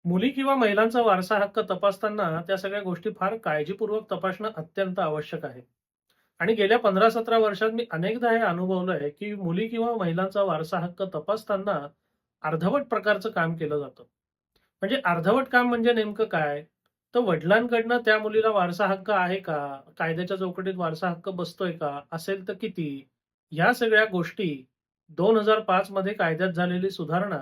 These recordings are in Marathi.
मुली किंवा महिलांचा वारसा हक्क तपासताना त्या सगळ्या गोष्टी फार काळजीपूर्वक तपासणं अत्यंत आवश्यक आहे. आणि गेल्या 15-17 वर्षात मी अनेकदा हे अनुभवलंय, की मुली किंवा महिलांचा वारसा हक्क तपासताना अर्धवट प्रकारचं काम केलं जातं. म्हणजे अर्धवट काम म्हणजे नेमकं काय? तर वडिलांकडनं त्या मुलीला वारसा हक्क आहे का? कायद्याच्या चौकटीत वारसा हक्क बसतोय का? असेल तर किती? ह्या सगळ्या गोष्टी 2005 मध्ये कायद्यात झालेली सुधारणा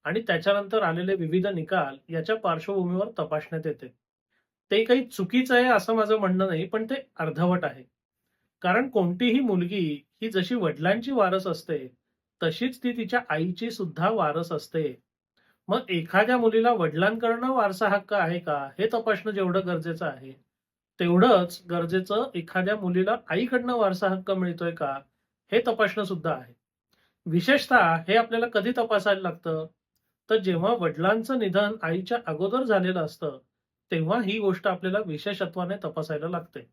आणि त्याच्यानंतर आलेले विविध निकाल याच्या पार्श्वभूमीवर तपासण्यात येते. ते काही चुकीचं आहे असं माझं म्हणणं नाही, पण ते अर्धवट आहे. कारण कोणतीही मुलगी ही जशी वडिलांची वारस असते, तशीच ती तिच्या आईची सुद्धा वारस असते. मग एखाद्या मुलीला वडिलांकडनं वारसा हक्क आहे का, हे तपासणं जेवढं गरजेचं आहे, तेवढंच गरजेचं एखाद्या मुलीला आईकडनं वारसा हक्क मिळतोय का, हे तपासणं सुद्धा आहे. विशेषतः हे आपल्याला कधी तपासायला लागतं, तर जेव्हा वडिलांचं निधन आईच्या अगोदर झालेलं असतं, तेव्हा ही गोष्ट आपल्याला विशेषत्वाने तपासायला लागते.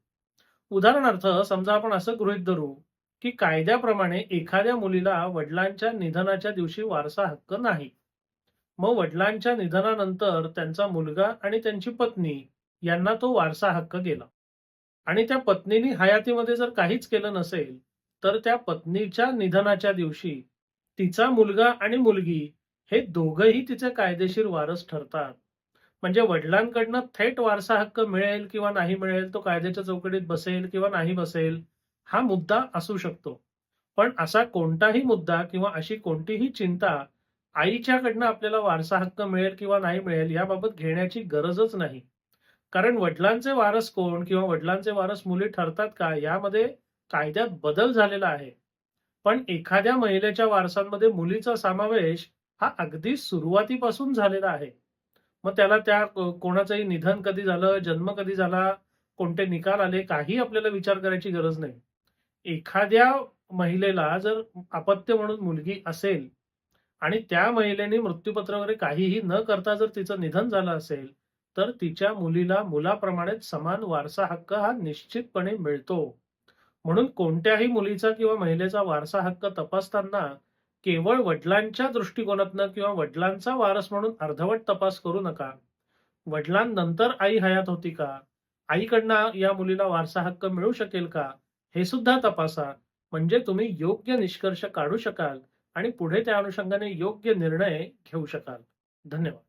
उदाहरणार्थ समजा आपण असं गृहीत धरू, की कायद्याप्रमाणे एखाद्या मुलीला वडिलांच्या निधनाच्या दिवशी वारसा हक्क नाही. मग वडिलांच्या निधनानंतर त्यांचा मुलगा आणि त्यांची पत्नी यांना तो वारसा हक्क गेला. आणि त्या पत्नीने हयातीमध्ये जर काहीच केलं नसेल, तर त्या पत्नीच्या निधनाच्या दिवशी तिचा मुलगा आणि मुलगी हे दोघंही तिचे कायदेशीर वारस ठरतात. म्हणजे वडिलांकडनं थेट वारसा हक्क मिळेल किंवा नाही मिळेल, तो कायद्याच्या चौकटीत बसेल किंवा नाही बसेल, हा मुद्दा असू शकतो. पण असा कोणताही मुद्दा किंवा अशी कोणतीही चिंता आईच्याकडनं आपल्याला वारसा हक्क मिळेल किंवा नाही मिळेल याबाबत घेण्याची गरजच नाही. कारण वडिलांचे वारस कोण किंवा वडिलांचे वारस मुली ठरतात का यामध्ये कायद्यात बदल झालेला आहे. पण एखाद्या महिलेच्या वारसांमध्ये मुलीचा समावेश हा अगदी सुरुवातीपासून झालेला आहे. मग त्याला त्या कोणाचंही निधन कधी झालं, जन्म कधी झाला, कोणते निकाल आले, काही आपल्याला विचार करायची गरज नाही. एखाद्या महिलेला जर अपत्य म्हणून मुलगी असेल आणि त्या महिलेने मृत्यूपत्र वगैरे काहीही न करता जर तिचं निधन झालं असेल, तर तिच्या मुलीला मुलाप्रमाणेच समान वारसा हक्क हा निश्चितपणे मिळतो. म्हणून कोणत्याही मुलीचा किंवा महिलेचा वारसा हक्क तपासताना केवळ वडिलांच्या दृष्टिकोनातनं किंवा वडिलांचा वारस म्हणून अर्धवट तपास करू नका. वडिलांनंतर आई हयात होती का? आईकडनं या मुलीला वारसा हक्क मिळू शकेल का? हे सुद्धा तपासा. म्हणजे तुम्ही योग्य निष्कर्ष काढू शकाल आणि पुढे त्या अनुषंगाने योग्य निर्णय घेऊ शकाल. धन्यवाद.